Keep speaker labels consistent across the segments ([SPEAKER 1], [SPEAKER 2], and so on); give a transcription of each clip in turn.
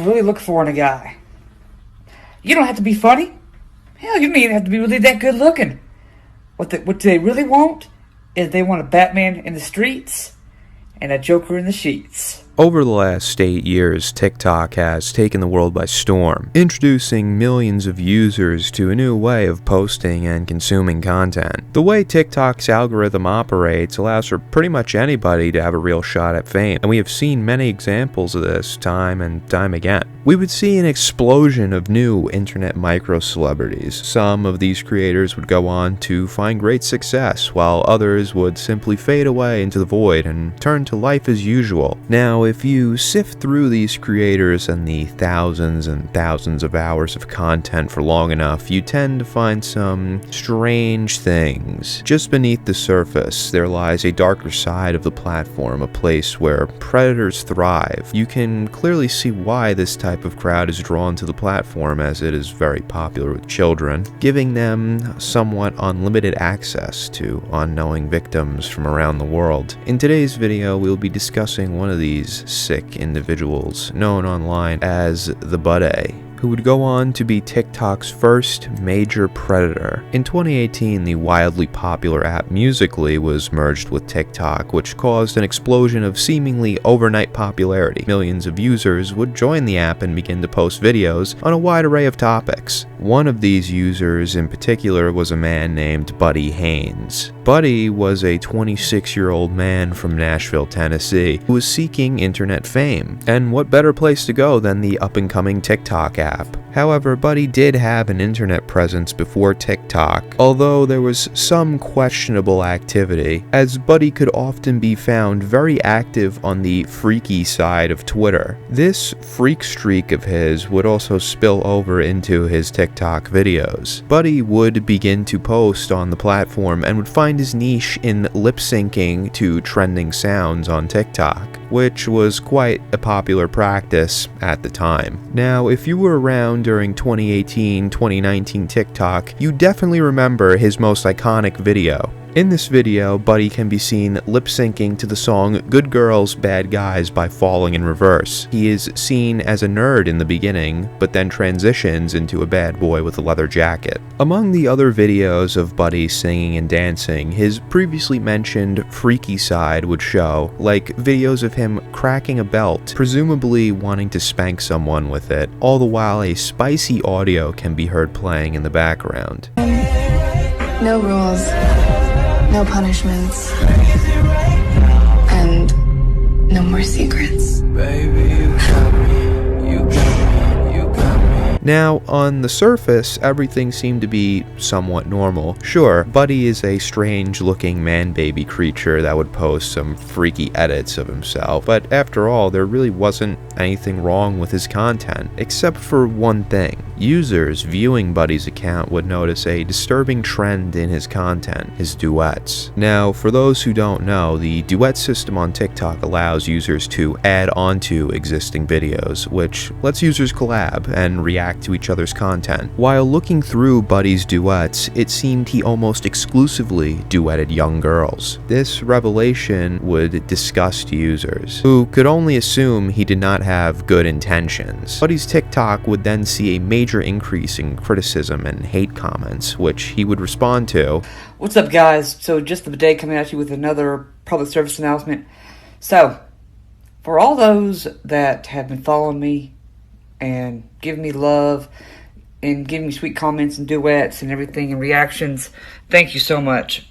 [SPEAKER 1] really look for in a guy. You don't have to be funny. Hell, you don't even have to be really that good looking. What they really want is they want a Batman in the streets and a Joker in the sheets.
[SPEAKER 2] Over the last 8 years, TikTok has taken the world by storm, introducing millions of users to a new way of posting and consuming content. The way TikTok's algorithm operates allows for pretty much anybody to have a real shot at fame, and we have seen many examples of this time and time again. We would see an explosion of new internet micro-celebrities. Some of these creators would go on to find great success, while others would simply fade away into the void and turn to life as usual. Now, if you sift through these creators and the thousands and thousands of hours of content for long enough, you tend to find some strange things. Just beneath the surface, there lies a darker side of the platform, a place where predators thrive. You can clearly see why this type of crowd is drawn to the platform, as it is very popular with children, giving them somewhat unlimited access to unknowing victims from around the world. In today's video, we'll be discussing one of these sick individuals, known online as the Budday, who would go on to be TikTok's first major predator. In 2018, the wildly popular app Musical.ly was merged with TikTok, which caused an explosion of seemingly overnight popularity. Millions of users would join the app and begin to post videos on a wide array of topics. One of these users in particular was a man named Budday Haynes. Budday was a 26-year-old man from Nashville, Tennessee, who was seeking internet fame. And what better place to go than the up-and-coming TikTok app? However, Budday did have an internet presence before TikTok, although there was some questionable activity, as Budday could often be found very active on the freaky side of Twitter. This freak streak of his would also spill over into his TikTok videos. Budday would begin to post on the platform and would find his niche in lip-syncing to trending sounds on TikTok, which was quite a popular practice at the time. Now, if you were around during 2018-2019 TikTok, you definitely remember his most iconic video. In this video, Budday can be seen lip-syncing to the song Good Girls, Bad Guys by falling in reverse. He is seen as a nerd in the beginning, but then transitions into a bad boy with a leather jacket. Among the other videos of Budday singing and dancing, his previously mentioned freaky side would show, like videos of him cracking a belt, presumably wanting to spank someone with it, all the while a spicy audio can be heard playing in the background.
[SPEAKER 3] No rules. No punishments, and no more secrets. Baby, you got me, you got me, you got me.
[SPEAKER 2] Now, on the surface, everything seemed to be somewhat normal. Sure, Budday is a strange-looking man-baby creature that would post some freaky edits of himself, but after all, there really wasn't anything wrong with his content, except for one thing. Users viewing Budday's account would notice a disturbing trend in his content, his duets. Now, for those who don't know, the duet system on TikTok allows users to add onto existing videos, which lets users collab and react to each other's content. While looking through Budday's duets, it seemed he almost exclusively duetted young girls. This revelation would disgust users, who could only assume he did not have good intentions. Budday's TikTok would then see a major increase in criticism and hate comments, which he would respond to.
[SPEAKER 1] What's up, guys? So just the Budday coming at you with another public service announcement. So, for all those that have been following me and giving me love and giving me sweet comments and duets and everything and reactions, thank you so much.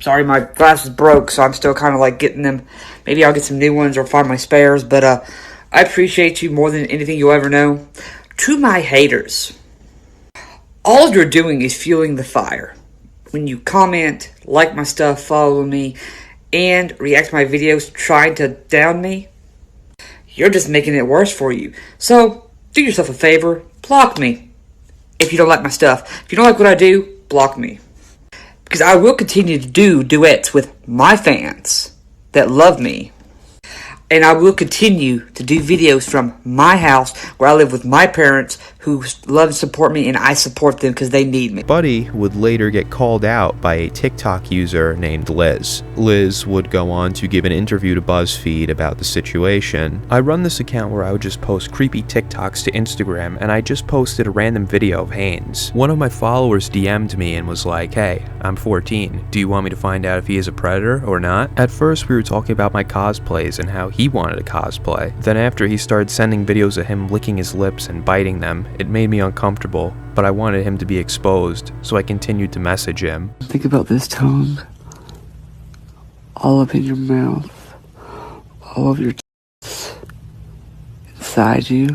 [SPEAKER 1] Sorry, my glasses broke, so I'm still kind of like getting them. Maybe I'll get some new ones or find my spares, but I appreciate you more than anything you'll ever know. To my haters, all you're doing is fueling the fire. When you comment, like my stuff, follow me, and react to my videos trying to down me, you're just making it worse for you. So, do yourself a favor, block me. If you don't like my stuff, if you don't like what I do, block me. Because I will continue to do duets with my fans that love me. And I will continue to do videos from my house where I live with my parents who love and support me, and I support them because they need me.
[SPEAKER 2] Budday would later get called out by a TikTok user named Liz. Liz would go on to give an interview to BuzzFeed about the situation. I run this account where I would just post creepy TikToks to Instagram, and I just posted a random video of Haynes. One of my followers DM'd me and was like, "Hey, I'm 14. Do you want me to find out if he is a predator or not?" At first we were talking about my cosplays and how he wanted to cosplay. Then after he started sending videos of him licking his lips and biting them, it made me uncomfortable, but I wanted him to be exposed, so I continued to message him.
[SPEAKER 1] Think about this tongue. All up in your mouth. All of your inside you.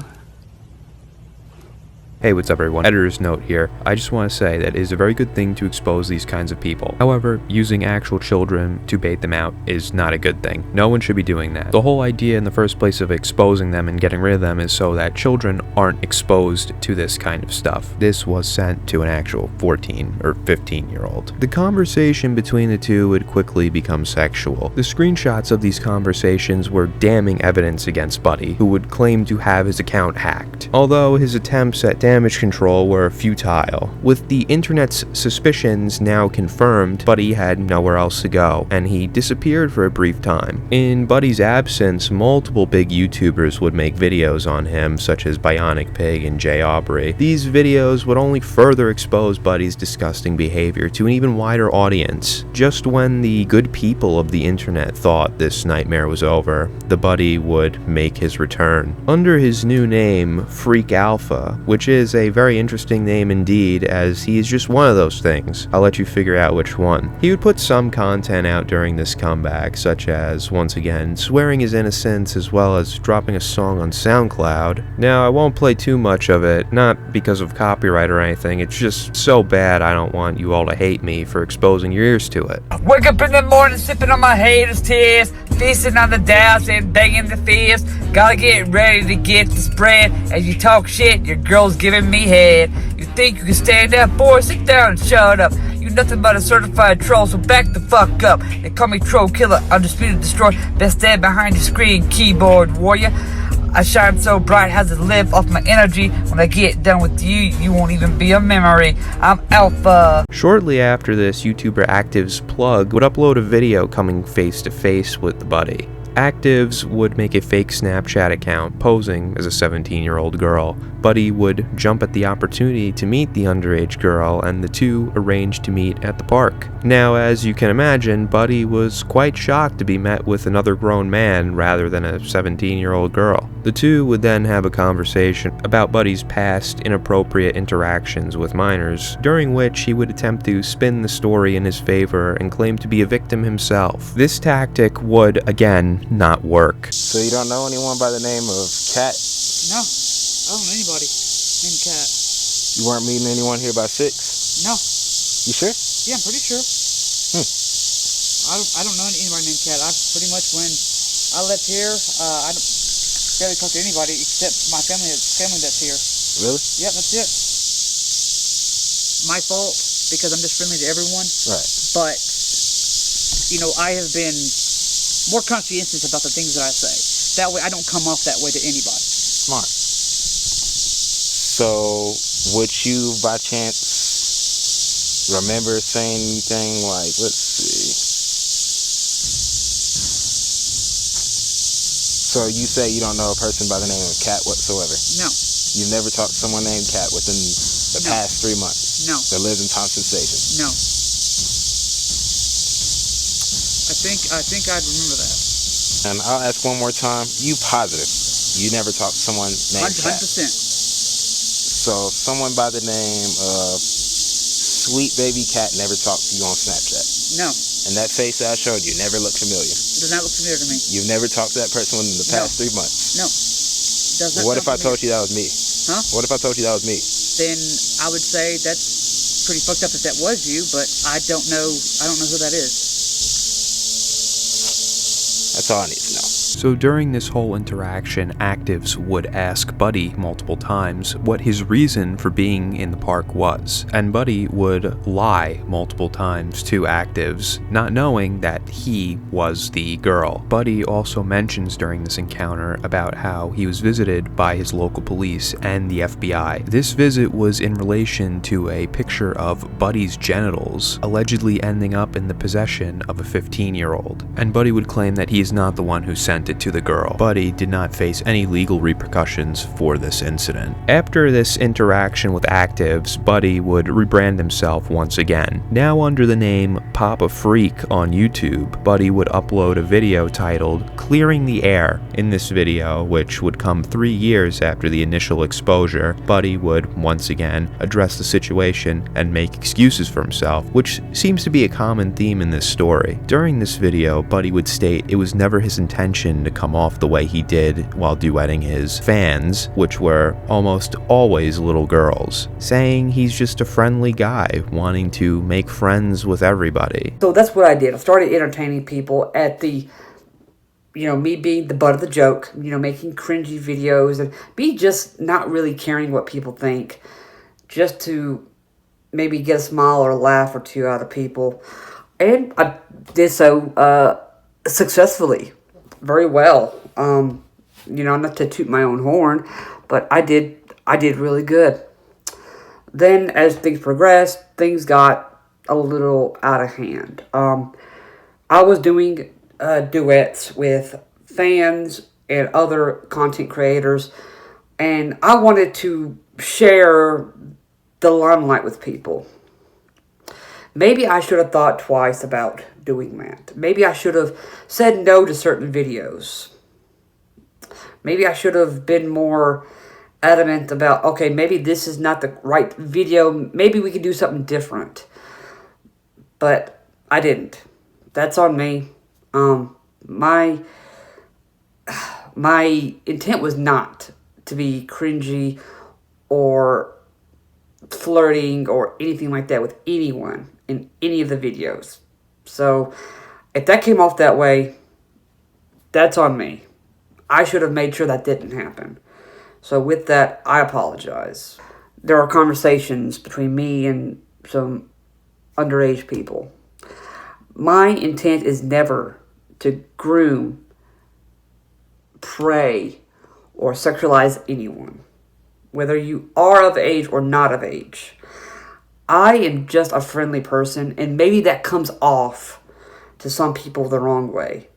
[SPEAKER 2] Hey, what's up everyone? Editor's note here. I just want to say that it is a very good thing to expose these kinds of people. However, using actual children to bait them out is not a good thing. No one should be doing that. The whole idea in the first place of exposing them and getting rid of them is so that children aren't exposed to this kind of stuff. This was sent to an actual 14 or 15-year-old. The conversation between the two would quickly become sexual. The screenshots of these conversations were damning evidence against Budday, who would claim to have his account hacked. Although his attempts at damage control were futile. With the internet's suspicions now confirmed, Budday had nowhere else to go, and he disappeared for a brief time. In Budday's absence, multiple big YouTubers would make videos on him, such as Bionic Pig and Jay Aubrey. These videos would only further expose Budday's disgusting behavior to an even wider audience. Just when the good people of the internet thought this nightmare was over, the Budday would make his return. Under his new name, Freak Alpha, which is a very interesting name indeed, as he is just one of those things. I'll let you figure out which one. He would put some content out during this comeback, such as, once again, swearing his innocence as well as dropping a song on SoundCloud. Now, I won't play too much of it, not because of copyright or anything, it's just so bad I don't want you all to hate me for exposing your ears to it.
[SPEAKER 4] Wake up in the morning sipping on my haters' tears, feasting on the doubts and begging the fears. Gotta get ready to get the spread. As you talk shit, your girl's giving me head. You think you can stand up, boy? Sit down and shut up. You nothing but a certified troll, so back the fuck up. They call me Troll Killer, Undisputed Destroyer, best dad behind your screen, keyboard warrior. I shine so bright, has to live off my energy. When I get done with you, you won't even be a memory. I'm Alpha.
[SPEAKER 2] Shortly after this, YouTuber Active's Plug would upload a video coming face to face with the Budday. Actives would make a fake Snapchat account posing as a 17-year-old girl. Budday would jump at the opportunity to meet the underage girl, and the two arranged to meet at the park. Now, as you can imagine, Budday was quite shocked to be met with another grown man rather than a 17-year-old girl. The two would then have a conversation about Budday's past inappropriate interactions with minors, during which he would attempt to spin the story in his favor and claim to be a victim himself. This tactic would, again, not work.
[SPEAKER 5] So you don't know anyone by the name of Cat?
[SPEAKER 1] No, I don't know anybody named Cat.
[SPEAKER 5] You weren't meeting anyone here by 6?
[SPEAKER 1] No.
[SPEAKER 5] You sure?
[SPEAKER 1] Yeah, I'm pretty sure. I don't know anybody named Cat. I pretty much, when I left here, I don't barely talk to anybody except my family that's here.
[SPEAKER 5] Really?
[SPEAKER 1] Yep, that's it. My fault, because I'm just friendly to everyone.
[SPEAKER 5] Right.
[SPEAKER 1] But, you know, I have been more conscientious about the things that I say. That way I don't come off that way to anybody.
[SPEAKER 5] Smart. So, would you by chance remember saying anything like, let's see. So you say you don't know a person by the name of Cat whatsoever?
[SPEAKER 1] No.
[SPEAKER 5] You've never talked to someone named Cat within the past 3 months?
[SPEAKER 1] No.
[SPEAKER 5] That lives in Thompson Station?
[SPEAKER 1] No. I think I'd remember that.
[SPEAKER 5] And I'll ask one more time. You positive you never talked to someone named
[SPEAKER 1] 100%.
[SPEAKER 5] Cat? So someone by the name of Sweet Baby Cat never talked to you on Snapchat?
[SPEAKER 1] No.
[SPEAKER 5] And that face that I showed you never looked familiar?
[SPEAKER 1] It does not look familiar to me.
[SPEAKER 5] You've never talked to that person within the past 3 months?
[SPEAKER 1] No. Does not
[SPEAKER 5] What if I
[SPEAKER 1] sound
[SPEAKER 5] told
[SPEAKER 1] familiar.
[SPEAKER 5] you that was me?
[SPEAKER 1] Huh?
[SPEAKER 5] What if I told you that was me?
[SPEAKER 1] Then I would say that's pretty fucked up if that was you, but I don't know who that is.
[SPEAKER 5] That's all I need to know.
[SPEAKER 2] So during this whole interaction, actives would ask Buddy multiple times what his reason for being in the park was, and Buddy would lie multiple times to actives, not knowing that he was the girl. Buddy also mentions during this encounter about how he was visited by his local police and the FBI. This visit was in relation to a picture of Buddy's genitals, allegedly ending up in the possession of a 15-year-old, and Buddy would claim that he is not the one who sent it to the girl. Buddy did not face any legal repercussions for this incident. After this interaction with actives, Buddy would rebrand himself once again. Now under the name Papa Freak on YouTube, Buddy would upload a video titled Clearing the Air. In this video, which would come 3 years after the initial exposure, Buddy would once again address the situation and make excuses for himself, which seems to be a common theme in this story. During this video, Buddy would state it was never his intention to come off the way he did while duetting his fans, which were almost always little girls, saying he's just a friendly guy wanting to make friends with everybody.
[SPEAKER 1] So that's what I did. I started entertaining people at the, me being the butt of the joke, making cringy videos and me just not really caring what people think, just to maybe get a smile or a laugh or two out of people. And I did so successfully, very well. Not to toot my own horn, but I did really good. Then as things progressed, things got a little out of hand. I was doing duets with fans and other content creators, and I wanted to share the limelight with people. Maybe I should have thought twice about doing that. Maybe I should have said no to certain videos. Maybe I should have been more adamant about, okay, maybe this is not the right video. Maybe we could do something different. But I didn't. That's on me. My intent was not to be cringy or flirting or anything like that with anyone in any of the videos. So if that came off that way, that's on me. I should have made sure that didn't happen. So with that, I apologize. There are conversations between me and some underage people. My intent is never to groom, prey, or sexualize anyone, whether you are of age or not of age. I am just a friendly person, and maybe that comes off to some people the wrong way.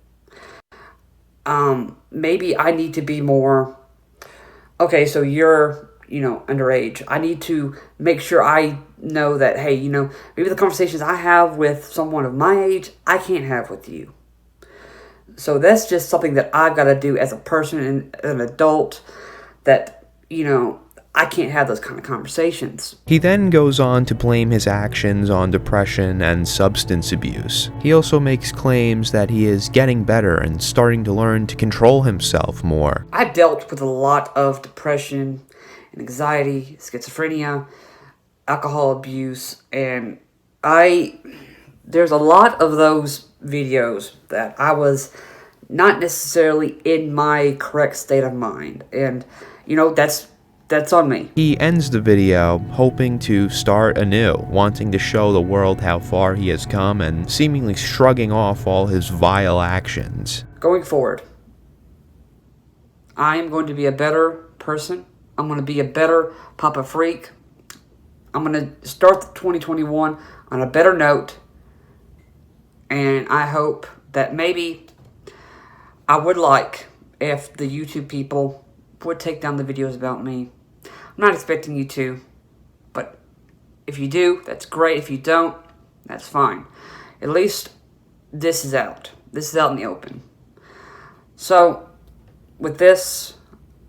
[SPEAKER 1] Maybe I need to be more, okay, so you're, underage. I need to make sure I know that, hey, maybe the conversations I have with someone of my age, I can't have with you. So that's just something that I've got to do as a person and an adult, that, I can't have those kind of conversations.
[SPEAKER 2] He then goes on to blame his actions on depression and substance abuse. He also makes claims that he is getting better and starting to learn to control himself more.
[SPEAKER 1] I dealt with a lot of depression and anxiety, schizophrenia, alcohol abuse, and there's a lot of those videos that I was not necessarily in my correct state of mind. And, that's on me.
[SPEAKER 2] He ends the video hoping to start anew, wanting to show the world how far he has come and seemingly shrugging off all his vile actions.
[SPEAKER 1] Going forward, I am going to be a better person. I'm going to be a better Papa Freak. I'm going to start 2021 on a better note. And I hope that maybe I would like if the YouTube people would take down the videos about me. I'm not expecting you to, but if you do, that's great. If you don't, that's fine. At least this is out. This is out in the open. So, with this,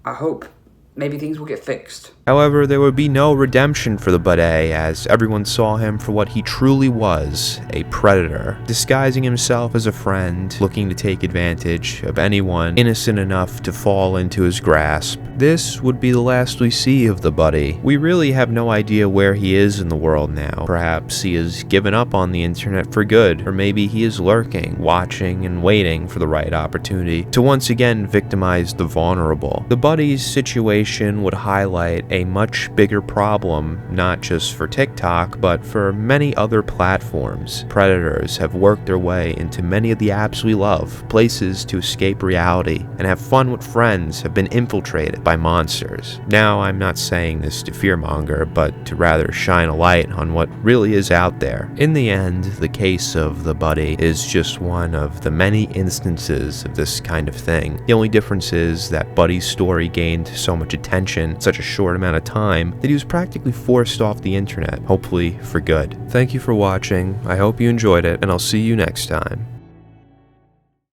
[SPEAKER 1] I hope maybe things will get fixed.
[SPEAKER 2] However, there would be no redemption for the Budday, as everyone saw him for what he truly was, a predator, disguising himself as a friend, looking to take advantage of anyone innocent enough to fall into his grasp. This would be the last we see of the Budday. We really have no idea where he is in the world now. Perhaps he has given up on the internet for good, or maybe he is lurking, watching and waiting for the right opportunity to once again victimize the vulnerable. The Budday's situation would highlight a much bigger problem, not just for TikTok, but for many other platforms. Predators have worked their way into many of the apps we love, places to escape reality and have fun with friends have been infiltrated by monsters. Now, I'm not saying this to fearmonger, but to rather shine a light on what really is out there. In the end, the case of the Budday is just one of the many instances of this kind of thing. The only difference is that Budday's story gained so much attention in such a short amount of time that he was practically forced off the internet, hopefully for good. Thank you for watching, I hope you enjoyed it, and I'll see you next time.